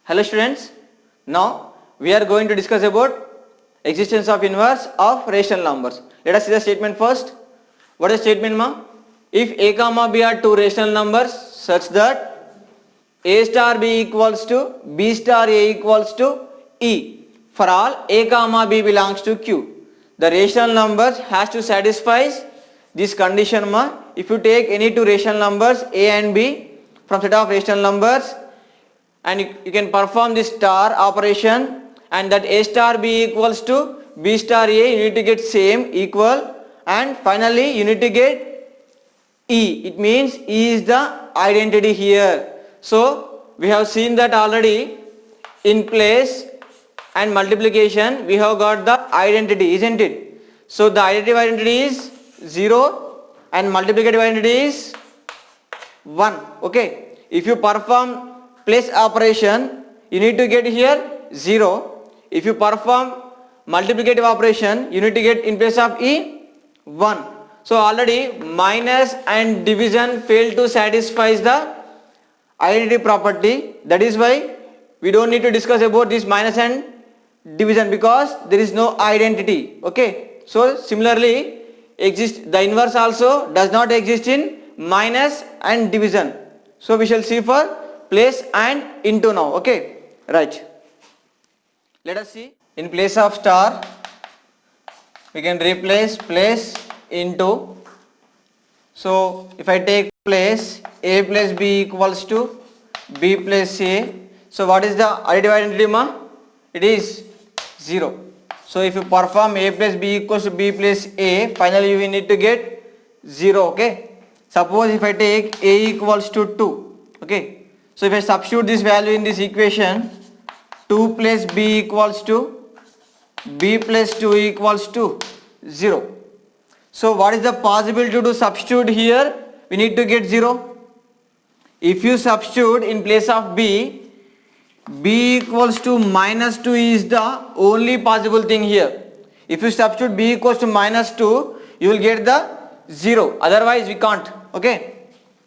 Hello students, now we are going to discuss about existence of inverse of rational numbers. Let us see the statement first. What is the statement ma? If a comma b are two rational numbers such that a star b equals to b star a equals to e for all a comma b belongs to q, the rational numbers has to satisfy this condition ma. If you take any two rational numbers a and b from set of rational numbers and you can perform this star operation and that a star b equals to b star a, you need to get same equal, and finally you need to get e. It means e is the identity here. So we have seen that already in place and multiplication we have got the identity, isn't it? So the additive identity is 0 and multiplicative identity is 1. Okay. If you perform place operation, you need to get here 0. If you perform multiplicative operation, you need to get in place of e 1. So already minus and division fail to satisfy the identity property. That is why we don't need to discuss about this minus and division because there is no identity. Okay. So similarly the inverse also does not exist in minus and division. So we shall see for place and into now. Okay, right. Let us see. In place of star we can replace place into. So if I take place, a plus b equals to b plus a. So what is the additive identity ma? It is 0. So if you perform a plus b equals to b plus a, finally you will need to get 0. Okay. Suppose if I take a equals to 2. Okay. So if I substitute this value in this equation, 2 plus b equals to b plus 2 equals to 0. So what is the possibility to substitute here? We need to get 0. If you substitute in place of b equals to minus 2 is the only possible thing here. If you substitute b equals to minus 2, you will get the 0. Otherwise we can't. Okay.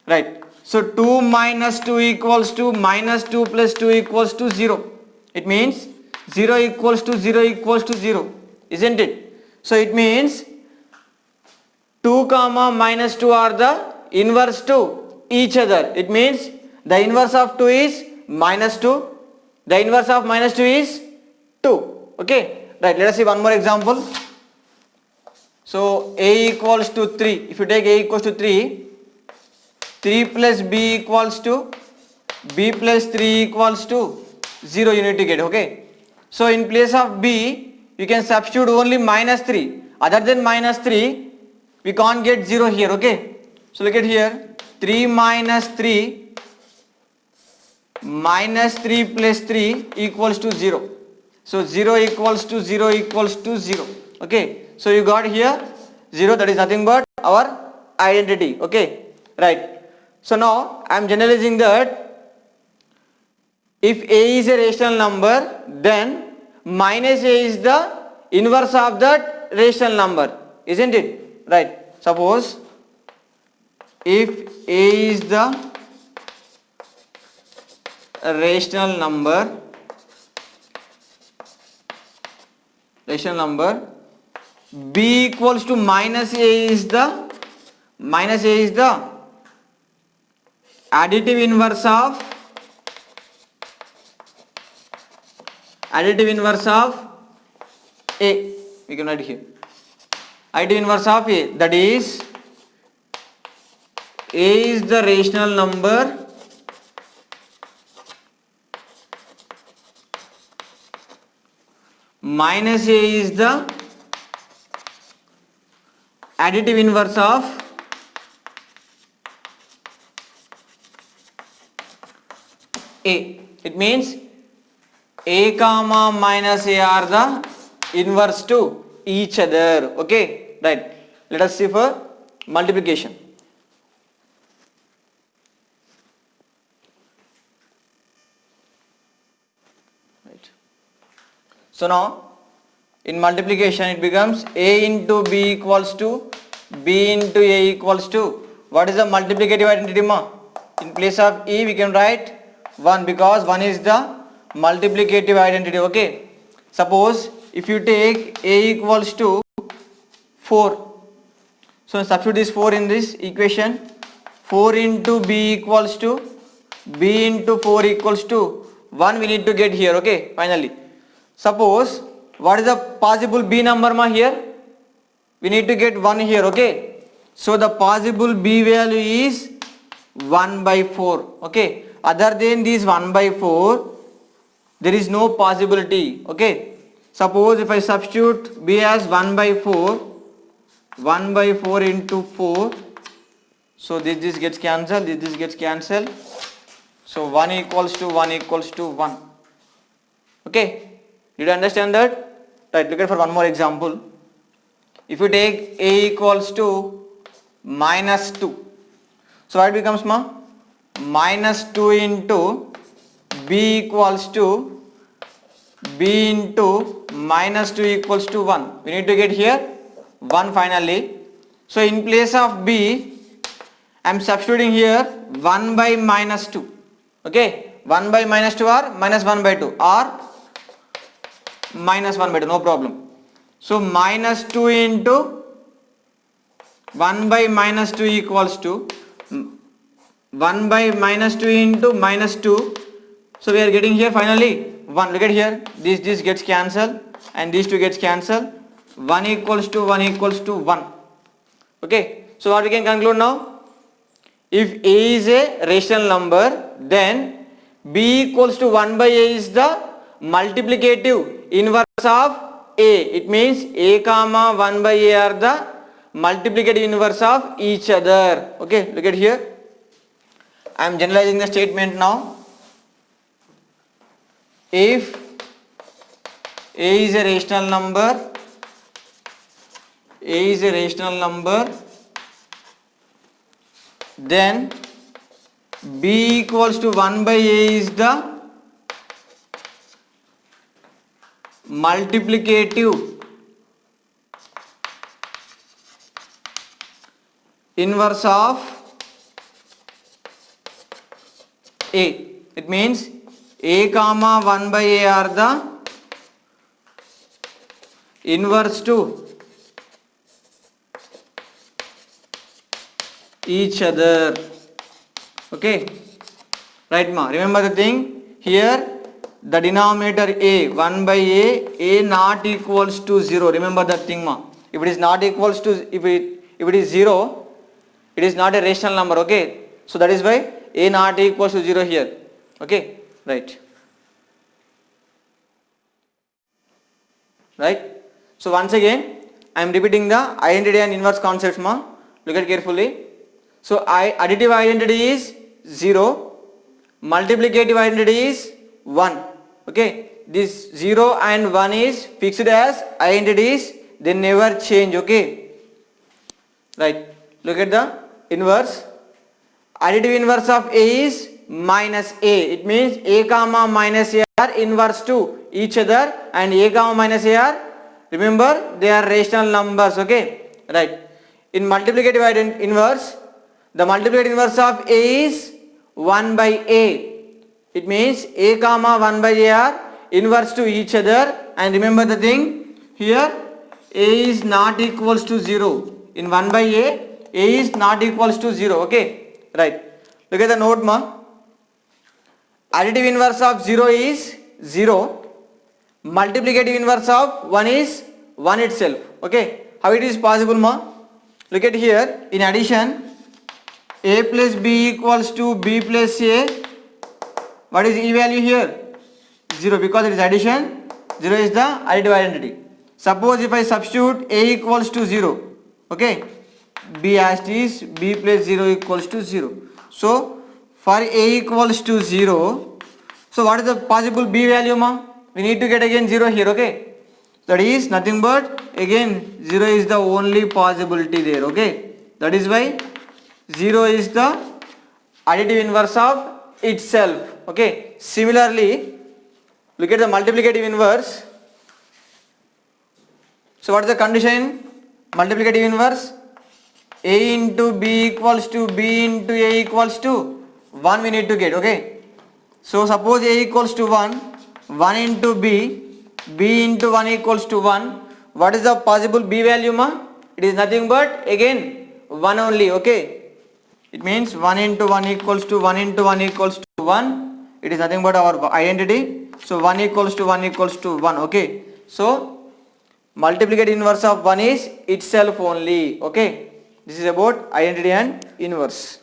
Right. So 2 minus 2 equals to minus 2 plus 2 equals to 0. It means 0 equals to 0 equals to 0. Isn't it? So it means 2 comma minus 2 are the inverse to each other. It means the inverse of 2 is minus 2. The inverse of minus 2 is 2. Okay. Right. Let us see one more example. So a equals to 3. If you take a equals to 3, 3 plus b equals to b plus 3 equals to 0 you need to get. Okay. So in place of b you can substitute only minus 3. Other than minus 3 we can't get 0 here. Okay. So look at here, 3 minus 3 minus 3 plus 3 equals to 0. So 0 equals to 0 equals to 0. Okay. So you got here 0, that is nothing but our identity. Okay. Right. So now I am generalizing that if a is a rational number, then minus a is the inverse of that rational number, isn't it? Right. Suppose if a is the rational number, b equals to minus a is the additive inverse of a. We can write here additive inverse of a, that is a is the rational number minus a is the additive inverse of a. It means a comma minus a are the inverse to each other. Okay. Right. Let us see for multiplication. Right. So now in multiplication it becomes a into b equals to b into a equals to, what is the multiplicative identity ma? In place of e we can write 1 because 1 is the multiplicative identity. Okay, suppose if you take a equals to 4, so substitute this 4 in this equation. 4 into b equals to b into 4 equals to 1 we need to get here. Okay, finally suppose what is the possible b number ma here? We need to get 1 here. Okay, so the possible b value is 1 by 4. Okay, other than this 1 by 4 there is no possibility. Okay, suppose if I substitute b as 1 by 4, 1 by 4 into 4, so this gets cancelled, this gets cancelled, so 1 equals to 1 equals to 1. Okay, did you understand that? Right, look at for one more example. If you take a equals to minus 2, so what becomes ma? Minus 2 into b equals to b into minus 2 equals to 1. We need to get here 1 finally. So in place of b, I am substituting here 1 by minus 2. Okay, 1 by minus 2 or minus 1 by 2 or minus 1 by 2, no problem. So minus 2 into 1 by minus 2 equals to 1 by minus 2 into minus 2. So we are getting here finally 1. Look at here, this gets cancelled and these two gets cancelled. 1 equals to 1 equals to 1. Okay, so what we can conclude now? If a is a rational number, then b equals to 1 by a is the multiplicative inverse of a. It means a comma 1 by a are the multiplicative inverse of each other. Okay, look at here. I am generalizing the statement now. If a is a rational number, then b equals to 1 by a is the multiplicative inverse of a. It means a comma 1 by a are the inverse to each other. Okay, right ma? Remember the thing here, the denominator a 1 by a not equals to 0. Remember that thing ma? If it is not equals to, if it is 0, it is not a rational number. Okay, so that is why a not equals to 0 here. Okay, right. So once again I am repeating the identity and inverse concepts ma. Look at carefully. So additive identity is 0, multiplicative identity is 1. Okay, this 0 and 1 is fixed as identities, they never change. Okay, right. Look at the inverse. Additive inverse of a is minus a. It means a comma minus a are inverse to each other, and a comma minus a are, remember, they are rational numbers. Okay, right. In multiplicative inverse, the multiplicative inverse of a is 1 by a. It means a comma 1 by a are inverse to each other, and remember the thing here, a is not equals to 0. In 1 by a is not equals to 0. Okay, right. Look at the note ma. Additive inverse of 0 is 0. Multiplicative inverse of 1 is 1 itself. Okay, how it is possible ma? Look at here, in addition, a plus b equals to b plus a. What is e value here? 0, because it is addition. 0 is the additive identity. Suppose if I substitute a equals to 0, okay, b as it is, b plus 0 equals to 0. So for a equals to 0, so what is the possible b value ma? We need to get again 0 here. Okay, that is nothing but again 0 is the only possibility there. Okay, that is why 0 is the additive inverse of itself. Okay, similarly look at the multiplicative inverse. So what is the condition? Multiplicative inverse, a into b equals to b into a equals to 1 we need to get. Okay, so suppose a equals to 1, 1 into b into 1 equals to 1. What is the possible b value ma? It is nothing but again 1 only, okay. It means 1 into 1 equals to 1 into 1 equals to 1. It is nothing but our identity. So 1 equals to 1 equals to 1, okay. So multiplicative inverse of 1 is itself only, okay. This is about identity and inverse.